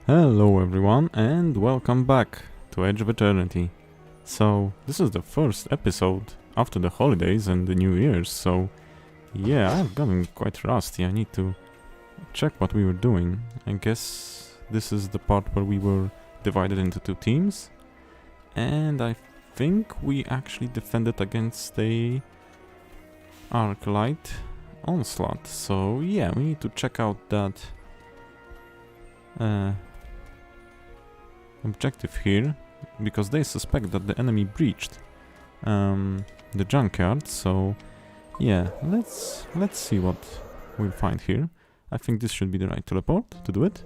Hello everyone and welcome back to Edge of Eternity. So this is the first episode after the holidays and the New Year's, so yeah, I've gotten quite rusty. I need to check what we were doing. I guess this is the part where we were divided into two teams, and I think we actually defended against a Arclight onslaught. So yeah, we need to check out that objective here, because they suspect that the enemy breached the junkyard. So yeah, let's see what we'll find here. I think this should be the right teleport to do it.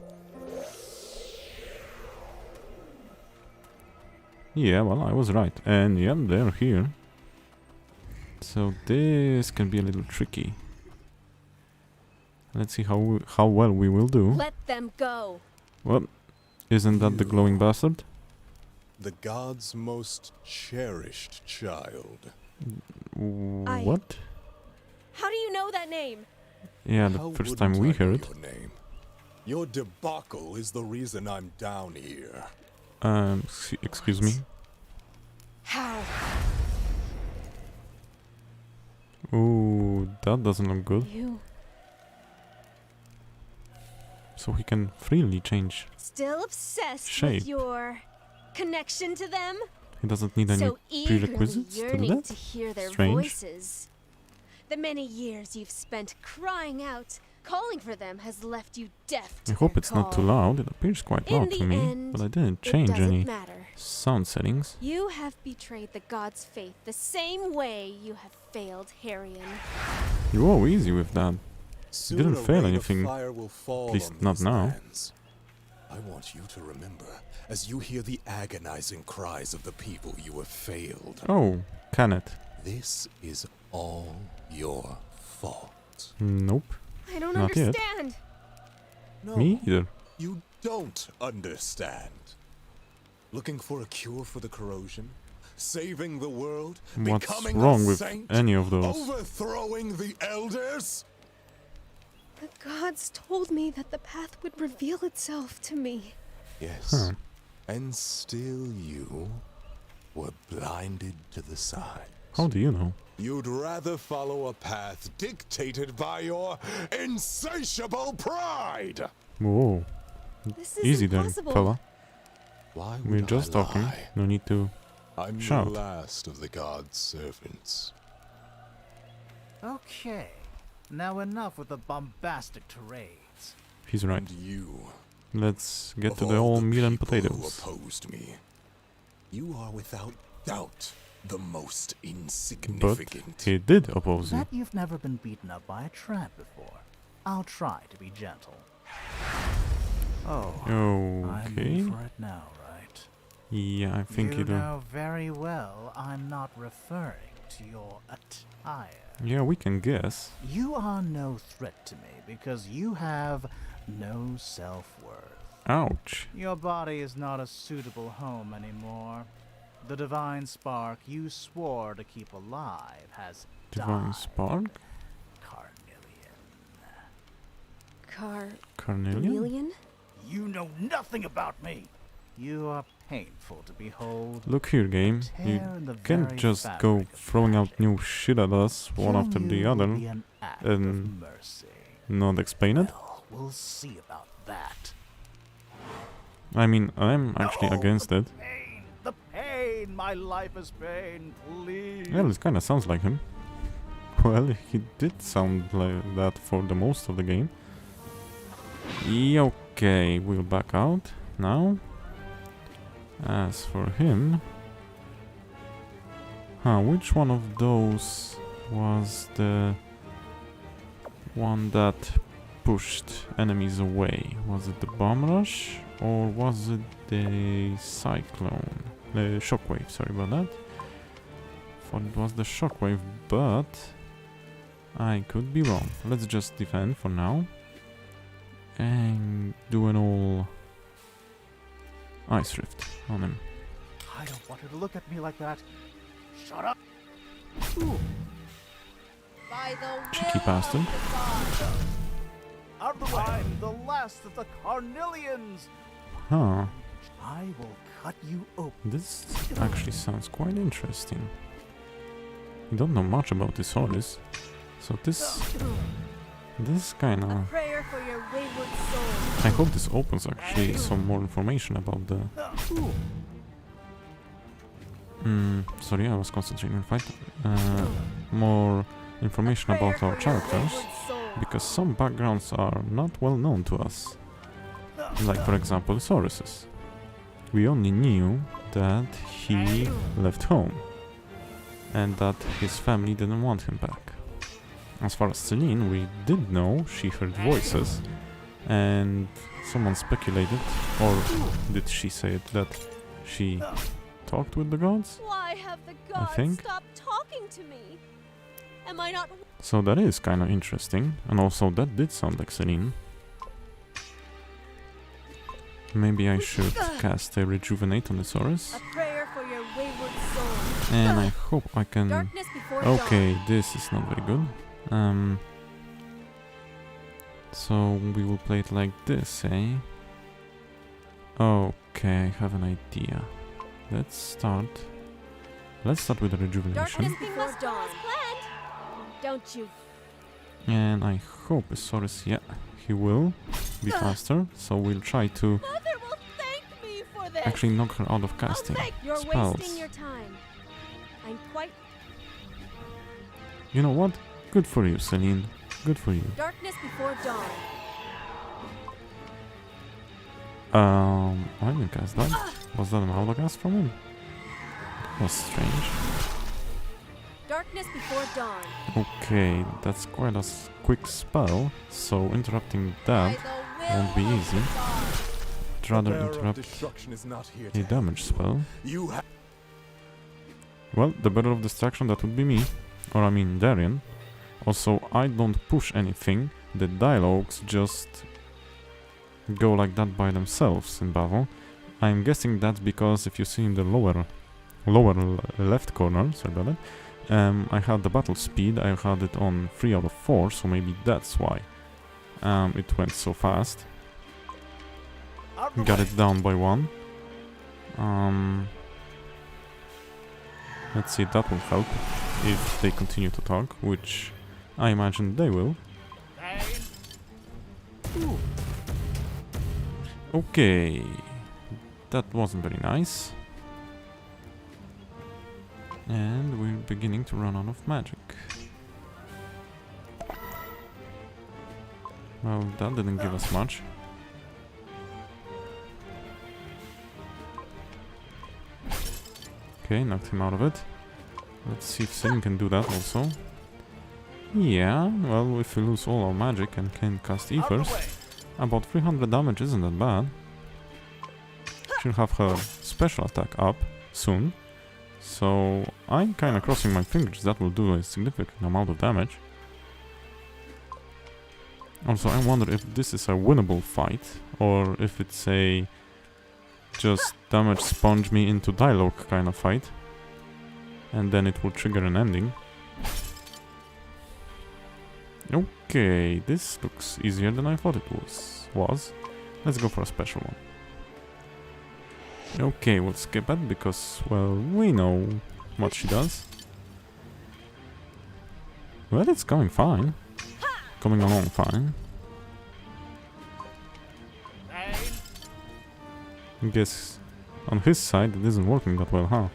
Yeah, well, I was right, and yeah, they're here. So this can be a little tricky. Let's see how well we will do. Let them go. Well, isn't that the glowing bastard? The god's most cherished child. What? How do you know that name? Yeah, the How first time wouldn't we I heard know it. Your name? Your debacle is the reason I'm down here. Excuse me. How? Ooh, that doesn't look good. You So he can freely change. still obsessed Shape. with your connection to them? He doesn't need any So eagerly prerequisites to do yearning that? to hear their Strange. voices. The many years you've spent crying out, calling for them has left you deaf to I hope their it's not too call. loud. It appears quite In loud to the me, end, but I didn't It change doesn't any matter. sound settings. You have betrayed the god's faith the same way you have failed Harion. Whoa, easy with that. Soon didn't a fail rain of anything, fire will fall at least on not these now. lands. I want you to remember as you hear the agonizing cries of the people you have failed. Oh, can it? This is all your fault. Nope. I don't Not yet. understand. No, Me either. you don't understand. Looking for a cure for the corrosion? Saving the world? What's Becoming wrong a with saint? any of those? Overthrowing the elders? The gods told me that the path would reveal itself to me. Yes. Huh. And still you were blinded to the signs. How do you know? You'd rather follow a path dictated by your insatiable pride. Whoa. This is Easy then, impossible. fella. Why would We're just I talking. lie? No need to. I'm Shout. the last of the god's servants. Okay, now enough with the bombastic tirades. He's right. And you, Let's get of to the all whole meat and people who potatoes. opposed me, you are without doubt the most But insignificant. he did oppose you. Bet you've never been beaten up by a tramp before. I'll try to be gentle. Oh, I'm Okay. in for it now, right? Yeah, I think you you do. know very well I'm not referring to your attire. Yeah, we can guess. You are no threat to me because you have no self-worth. Ouch. Your body is not a suitable home anymore. The divine spark you swore to keep alive has Divine died. Spark? Carnelian. Carnelian? Chameleon? You know nothing about me. You are painful to behold. Look here, game. You Tear in the can't very just fabric go of throwing out magic. new shit at us one Killing after the you will other be an act and of mercy. not explain it. Well, we'll see about that. I mean, I'm actually No, against the it. Pain, the pain, my life is pain, please. Well, it kinda sounds like him. Well, he did sound like that for the most of the game. Okay, we'll back out now. As for him... which one of those was the one that pushed enemies away? Was it the bomb rush or was it the cyclone? The shockwave, sorry about that. Thought it was the shockwave, but I could be wrong. Let's just defend for now. And do an all ice rift on him. I don't want her to look at me like that. Shut up. Ooh. By the Cheeky bastard. Out of the way. I'm the last of the Carnelians. Huh. I will cut you open. This actually sounds quite interesting. You don't know much about Ysoris, so this kind A of... prayer for your wayward soul. I hope this opens actually some more information about the... sorry, I was concentrating on fight. More information about our characters, because some backgrounds are not well known to us. Like, for example, Ysoris's. We only knew that he left home, and that his family didn't want him back. As far as Selene, we did know she heard voices, and someone speculated, or did she say it, that she talked with the gods? Why have the I gods think. stopped talking to me? Am I not? So that is kind of interesting, and also that did sound like Selene. Maybe I should cast a Rejuvenate on Ysoris, A prayer for your wayward soul. and I hope I can... Darkness before Okay, dawn. this is not very good. So we will play it like this, eh? Okay, I have an idea. Let's start with the Rejuvenation. Darkness before dawn. Don't you? And I hope Ysoris, yeah, he will be faster. So we'll try to Mother will thank me for this. actually knock her out of casting You're spells. wasting your time. I'm quite. You know what? Good for you, Selene. Good for you. Darkness before dawn. I didn't cast that. Was that an auto-cast from him? That was strange. Darkness before dawn. Okay, that's quite a quick spell, so interrupting that By the won't be will of easy. the gods. I'd rather The bearer of interrupt destruction is not here a to damage help spell. you. You Well, the bearer of destruction, that would be me. Or I mean Darian. Also, I don't push anything. The dialogues just go like that by themselves in battle. I'm guessing that's because if you see in the lower left corner, sorry about that, I had the battle speed, I had it on 3 out of 4, so maybe that's why it went so fast. Got it down by 1. Let's see, that will help if they continue to talk, which I imagine they will. Okay, that wasn't very nice. And we're beginning to run out of magic. Well, that didn't give us much. Okay, knocked him out of it. Let's see if Selene can do that also. Yeah, well, if we lose all our magic and can cast Ethers, about 300 damage isn't that bad. She'll have her special attack up soon. So I'm kinda crossing my fingers that will do a significant amount of damage. Also, I wonder if this is a winnable fight, or if it's a just damage sponge me into dialogue kind of fight. And then it will trigger an ending. Okay, this looks easier than I thought it was. Let's go for a special one. Okay, we'll skip it because, well, we know what she does. Well, it's going fine. Coming along fine. I guess on his side it isn't working that well, huh?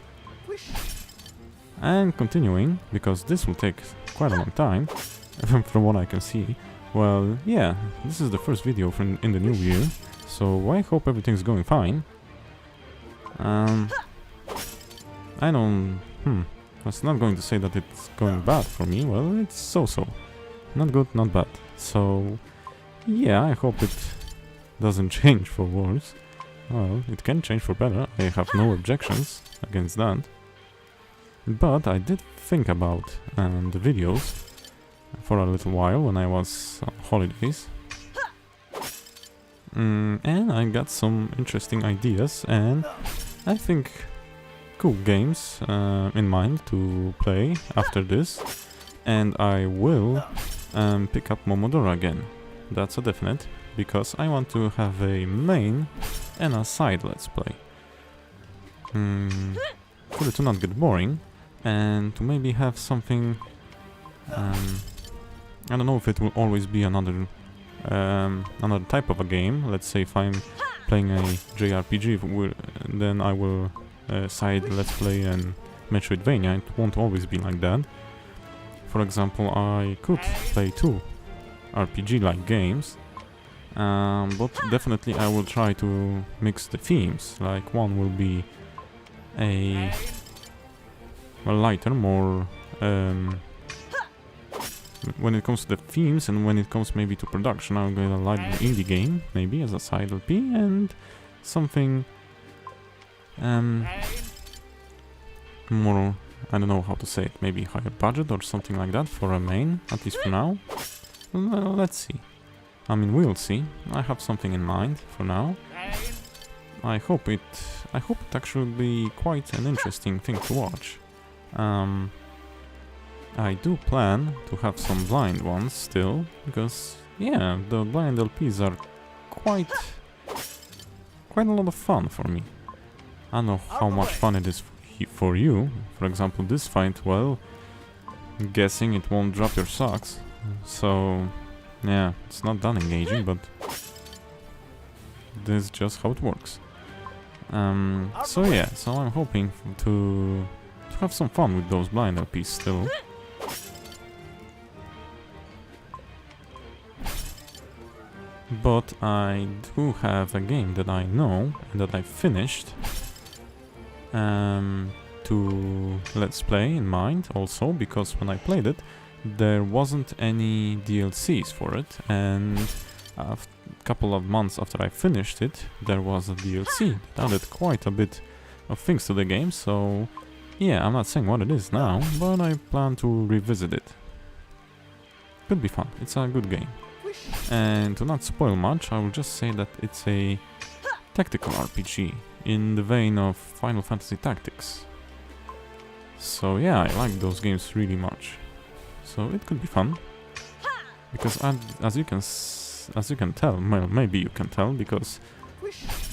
And continuing, because this will take quite a long time, from what I can see. Well, yeah, this is the first video from in the new year, so I hope everything's going fine. I don't... I was not going to say that it's going bad for me. Well, it's so-so. Not good, not bad. So, yeah, I hope it doesn't change for worse. Well, it can change for better. I have no objections against that. But I did think about the videos for a little while when I was on holidays. And I got some interesting ideas and I think cool games in mind to play after this. And I will pick up Momodora again. That's a definite, because I want to have a main and a side let's play. For it to not get boring, and to maybe have something... I don't know if it will always be another type of a game. Let's say if I'm playing a JRPG, then I will side let's play and Metroidvania. It won't always be like that. For example, I could play 2 RPG-like games, but definitely I will try to mix the themes. Like one will be a lighter, more when it comes to the themes, and when it comes maybe to production, I'm gonna like the indie game maybe as a side LP, and something more, I don't know how to say it, maybe higher budget or something like that for a main, at least for now. Well, let's see. I mean, we'll see. I have something in mind for now. I hope it actually will be quite an interesting thing to watch. I do plan to have some blind ones still, because yeah, the blind LPs are quite a lot of fun for me. I don't know how much fun it is for you. For example, this fight, well, guessing it won't drop your socks. So yeah, it's not that engaging, but this is just how it works. So yeah, so I'm hoping to have some fun with those blind LPs still. But I do have a game that I know and that I finished to Let's Play in mind also, because when I played it there wasn't any DLCs for it, and a couple of months after I finished it there was a DLC that added quite a bit of things to the game. So yeah, I'm not saying what it is now, but I plan to revisit it. Could be fun, it's a good game. And to not spoil much, I will just say that it's a tactical RPG in the vein of Final Fantasy Tactics. So yeah, I like those games really much. So it could be fun. Because as you can tell, well, maybe you can tell, because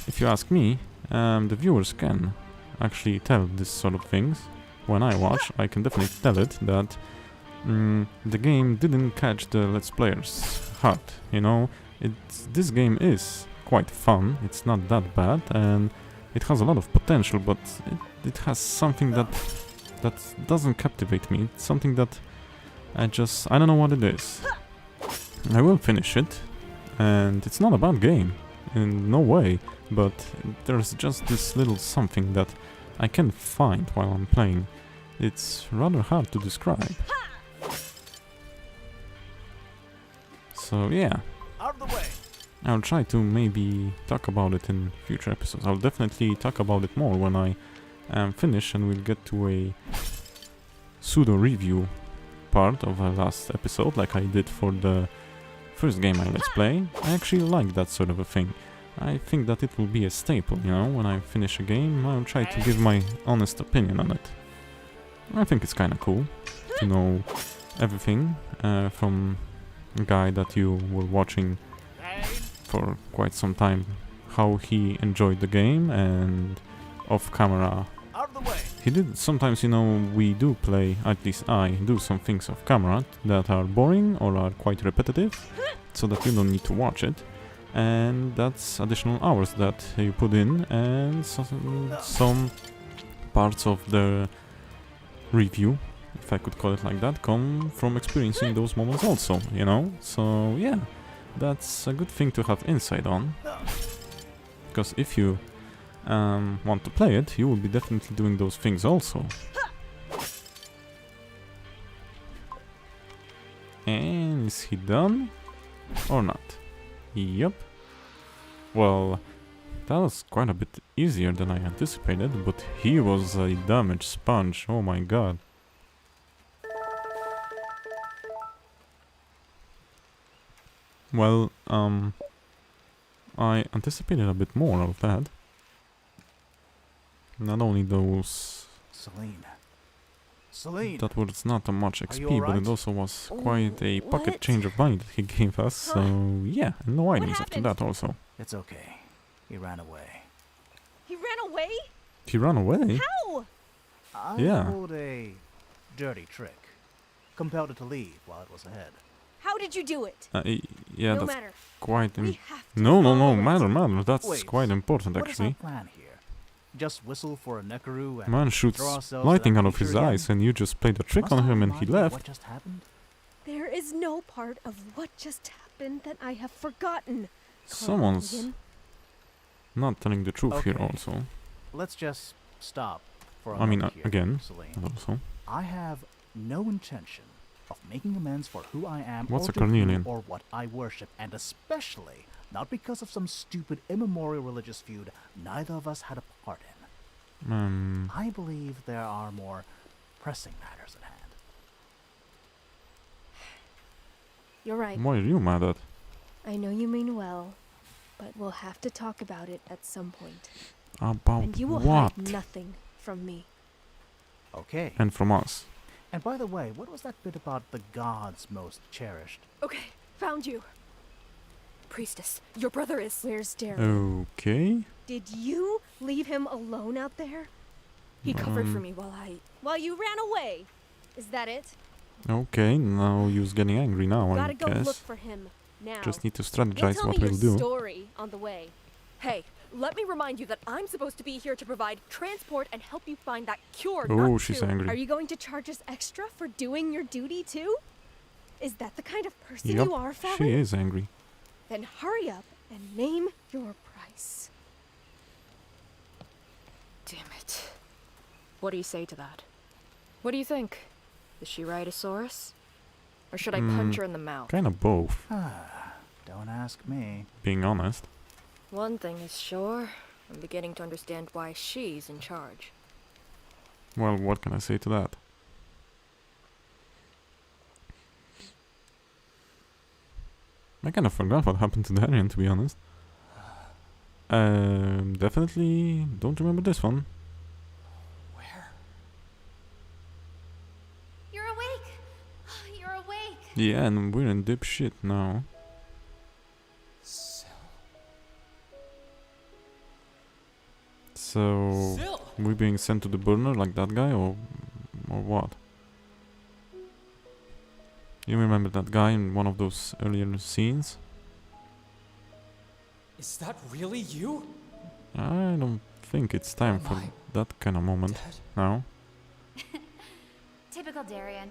if you ask me, the viewers can actually tell this sort of things. When I watch, I can definitely tell it that the game didn't catch the Let's Players' heart, you know. This game is quite fun, it's not that bad, and it has a lot of potential, but it has something that doesn't captivate me. It's something that I don't know what it is. I will finish it, and it's not a bad game, in no way, but there's just this little something that I can't find while I'm playing. It's rather hard to describe. So yeah, I'll try to maybe talk about it in future episodes. I'll definitely talk about it more when I am finished, and we'll get to a pseudo-review part of the last episode, like I did for the first game I Let's Play. I actually like that sort of a thing. I think that it will be a staple, you know, when I finish a game, I'll try to give my honest opinion on it. I think it's kinda cool to know everything from a guy that you were watching for quite some time, how he enjoyed the game, and off camera. He did sometimes, you know, we do play, at least I do some things off camera that are boring or are quite repetitive, so that you don't need to watch it, and that's additional hours that you put in, and some parts of the review, if I could call it like that, come from experiencing those moments also, you know. So yeah, that's a good thing to have insight on, because if you want to play it, you will be definitely doing those things also. And is he done? Or not? Yep. Well, that was quite a bit easier than I anticipated, but he was a damage sponge, oh my god. Well, I anticipated a bit more of that. Not only those... Selene! That was not a much XP, but alright? it also was quite a pocket What? change of money that he gave us, so yeah, and no items after that also. It's okay. He ran away. He ran away? He ran away? How? I Yeah. pulled a dirty trick. Compelled it to leave while it was ahead. How did you do it? Yeah, No that's matter. quite... We have to No, follow it. matter. That's Wait, quite important, What is our actually. plan here? Just whistle for a Nekaru and Man shoots throw ourselves lightning to out that of his creature again? eyes, and you just played a trick Must on I him and he remind you left. What just happened? There is no part of what just happened that I have forgotten. Someone's Carl. not telling the truth here Okay. also. Let's just stop for a I mean, moment here, again. Selene. Also. I have no intention of making amends for who I am What's or a to who Cornelian? or what I worship, and especially not because of some stupid immemorial religious feud neither of us had a part in. I believe there are more pressing matters at hand. You're right. What are you mad at? I know you mean well, but we'll have to talk about it at some point. About And you will what? hide nothing from me. Okay. And from us. And by the way, what was that bit about the gods most cherished? Okay, found you. Priestess, your brother is... Where's Darren? Okay. Did you leave him alone out there? He covered for me while I... While you ran away? Is that it? Okay, now you're getting angry now, I Gotta go guess. look for him now. Just need to You'll strategize tell what me we'll your do. story on the way. Hey, let me remind you that I'm supposed to be here to provide transport and help you find that cure, Oh, not she's to... angry. Are you going to charge us extra for doing your duty too? Is that the kind of person Yep, you are, Fallon? she is angry. Then hurry up and name your price. Damn it. What do you say to that? What do you think? Is she right, Ysoris? Or should I punch her in the mouth? Kinda both, Don't ask me. being honest. One thing is sure, I'm beginning to understand why she's in charge. Well, what can I say to that? I kind of forgot what happened to Darian, to be honest. Definitely don't remember this one. Where? You're awake! You're awake! Yeah, and we're in deep shit now. Sil. So, Sil! we being sent to the burner like that guy, or what? You remember that guy in one of those earlier scenes? Is that really you? I don't think it's time for I that kind of moment Dead? now. Typical Darian.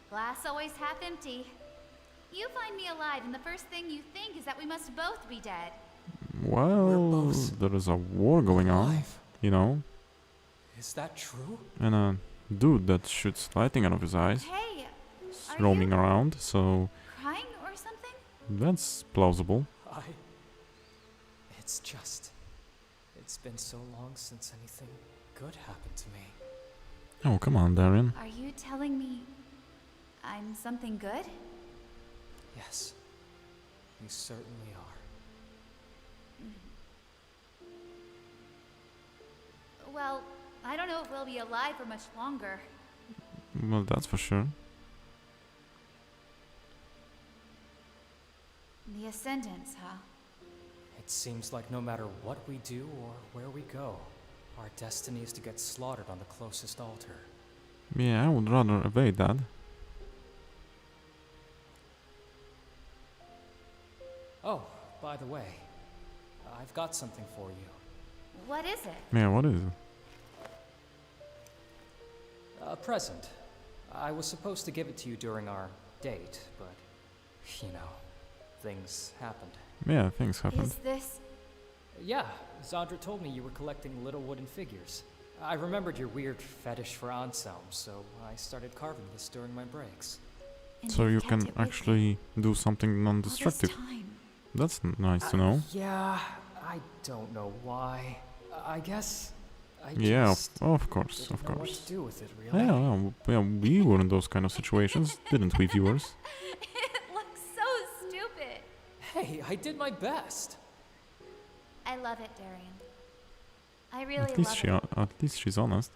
Glass always half empty. You find me alive, and the first thing you think is that we must both be dead. Well, both there is a war going on, alive. you know, Is that true? and a dude that shoots lightning out of his eyes Hey, are roaming you around, so crying or something? that's plausible. It's just... It's been so long since anything good happened to me. Oh, come on, Darian. Are you telling me I'm something good? Yes. You certainly are. Well, I don't know if we'll be alive for much longer. Well, that's for sure. The Ascendants, huh? It seems like no matter what we do or where we go, our destiny is to get slaughtered on the closest altar. Yeah, I would rather evade that. Oh, by the way, I've got something for you. What is it? Yeah, what is it? A present. I was supposed to give it to you during our date, but, you know, things happened. Yeah, things happened. Is this... Yeah, Zandra told me you were collecting little wooden figures. I remembered your weird fetish for Anselm, so I started carving this during my breaks. and So you've you kept can it with you actually do something all this non-destructive. time. That's nice to know. Yeah, I don't know why. I guess I Yeah, just of course, didn't of know what course. to do with it, really. Yeah, we were in those kind of situations, didn't we, viewers? It looks so stupid. Hey, I did my best. I love it, Darian. I really love it. At least she's honest.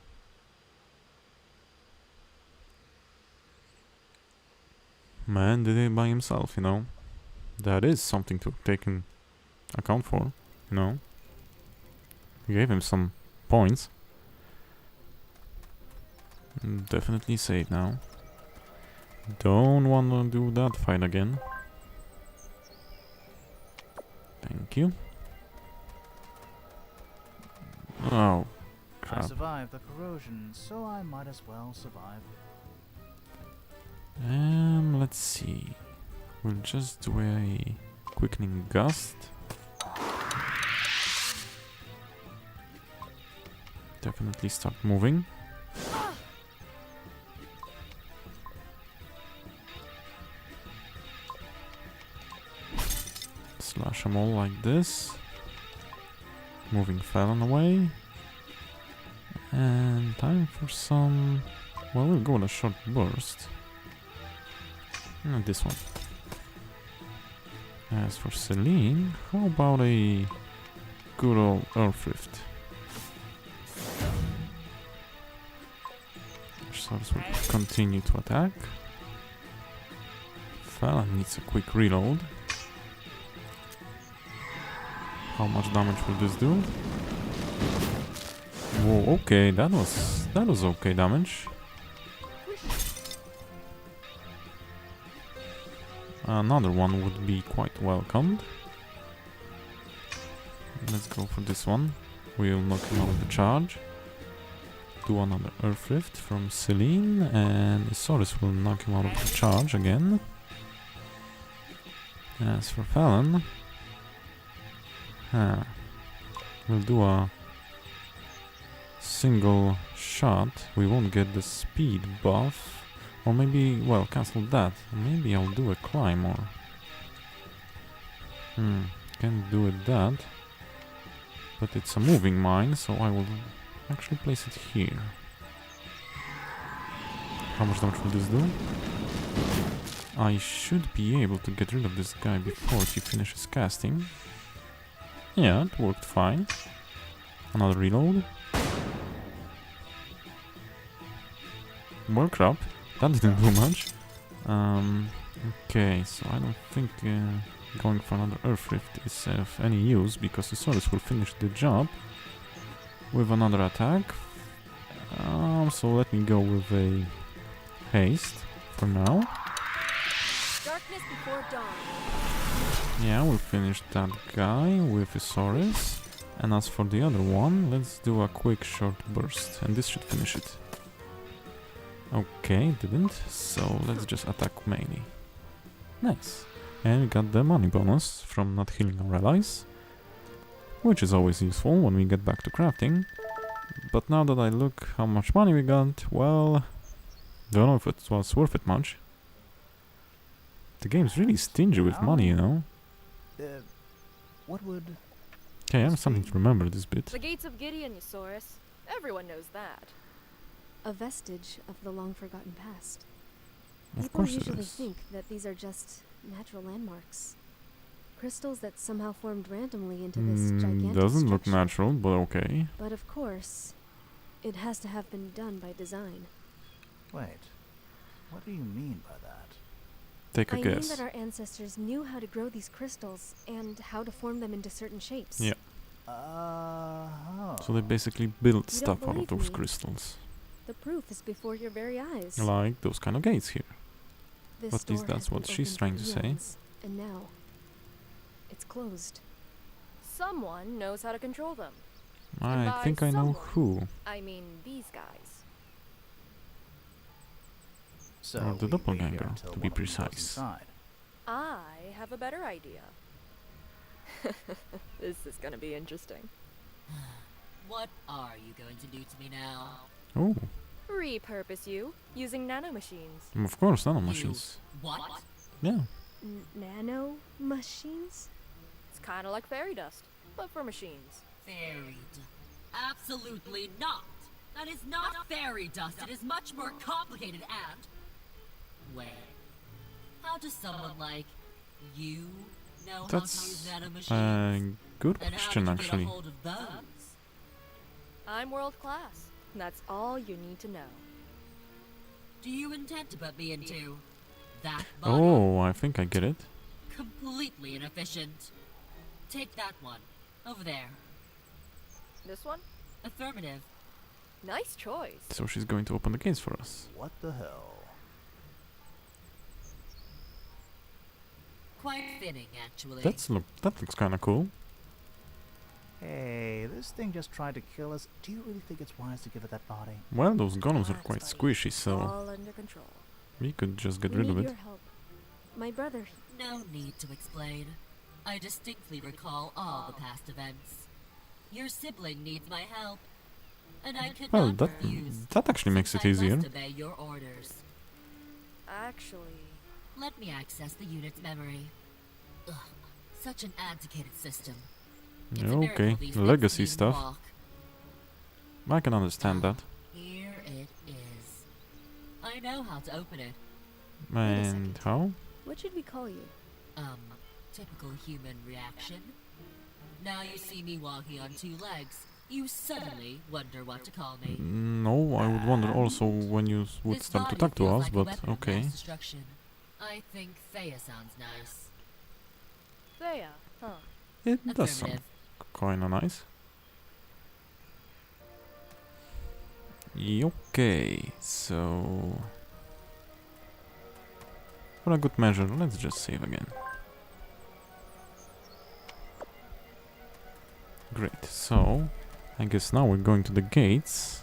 Man did it by himself, you know. That is something to take in account for, you know. Gave him some points. Definitely save now. Don't wanna do that fight again. Thank you. Oh, I crap. survived the corrosion, so I might as well survive. Let's see. We'll just do a quickening gust. Definitely start moving. Slash them all like this. Moving Fallon away. And time for some... Well, we'll go with a short burst. And this one. As for Selene, how about a good old Earth Rift? Adversaries will continue to attack. Fallon needs a quick reload. How much damage will this do? Whoa, okay, that was okay damage. Another one would be quite welcomed. Let's go for this one. We'll knock him out of the charge. Do another Earth Rift from Selene, and Ysoris will knock him out of the charge again. As for Fallon, we'll do a single shot. We won't get the speed buff. Or maybe, well, cancel that. Maybe I'll do a climb or... can't do it that. But it's a moving mine, so I will actually place it here. How much damage will this do? I should be able to get rid of this guy before he finishes casting. Yeah, it worked fine. Another reload. More crap. That didn't do much. Okay, so I don't think going for another Earth Rift is of any use, because Ysoris will finish the job with another attack. So let me go with a haste for now. Darkness before dawn. Yeah, we'll finish that guy with Ysoris. And as for the other one, let's do a quick short burst, and this should finish it. Okay, didn't, so let's just attack melee. Nice. And we got the money bonus from not healing our allies, which is always useful when we get back to crafting. But now that I look how much money we got, well, don't know if it was worth it much. The game's really stingy with money, you know. What would... Okay, I have something to remember this bit. The gates of Gideon, Ysoris. Everyone knows that. A vestige of the long-forgotten past. Of People course it usually is. think that these are just natural landmarks. Crystals that somehow formed randomly into this gigantic Doesn't look structure. natural, but okay. But of course, it has to have been done by design. Wait, what do you mean by that? Take a I mean guess. that our ancestors knew how to grow these crystals and how to form them into certain shapes. Yeah. Oh. So they basically built You stuff don't out of believe those me? crystals. The proof is before your very eyes. Like those kind of gates here. This At least door that's has what been she's open trying for to say. eons, and now, it's closed. Someone knows how to control them. I by think I know someone, who. I mean these guys. So Or the we leave doppelganger, here until to be one of you goes precise. inside. I have a better idea. This is gonna be interesting. What are you going to do to me now? Oh, Repurpose you using nanomachines. of course, nanomachines. machines. What? Yeah. Nano machines? It's kind of like fairy dust, but for machines. Fairy Absolutely not. That is not fairy dust. It is much more complicated and... Wait. How does someone like you know how to use That's nanomachines? good And how question, did you get actually. a hold of those? I'm world class. And that's all you need to know. Do you intend to put me into that body? Oh, I think I get it. Completely inefficient. Take that one. Over there. This one? Affirmative. Nice choice. So she's going to open the gates for us. What the hell? Quite fitting, actually. That looks kind of cool. Hey, this thing just tried to kill us. Do you really think it's wise to give it that body? Well, those golems are Relax, quite buddy. squishy, so All under control. we could just get We rid of need it. your help. My brother. No need to explain. I distinctly recall all the past events. Your sibling needs my help, and I could Well, not refuse. that actually makes since it I easier. must obey your orders. Actually, Let me access the unit's memory. Ugh, such an antiquated system. It's a Okay, miracle these things legacy even stuff. walk. I can understand that. Here it is. I know how to open it. And how? What should we call you? Typical human reaction. Now you see me walking on two legs, you suddenly wonder what to call me. No, I would wonder also when you would This start to body talk to feels us, like a but weapon of okay. mass destruction. I think Thea sounds nice. Thea, huh? It does sound Affirmative. kinda nice. Okay, so for a good measure, let's just save again. Great, so I guess now we're going to the gates.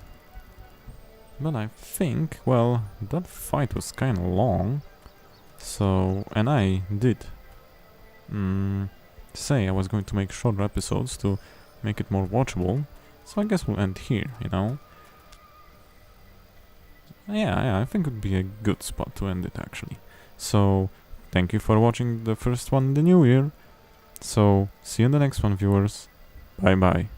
But I think, well, that fight was kinda long. So, and I did say I was going to make shorter episodes to make it more watchable. So I guess we'll end here, you know? Yeah, I think it would be a good spot to end it actually. So, thank you for watching the first one in the new year. So, see you in the next one, viewers. Bye bye.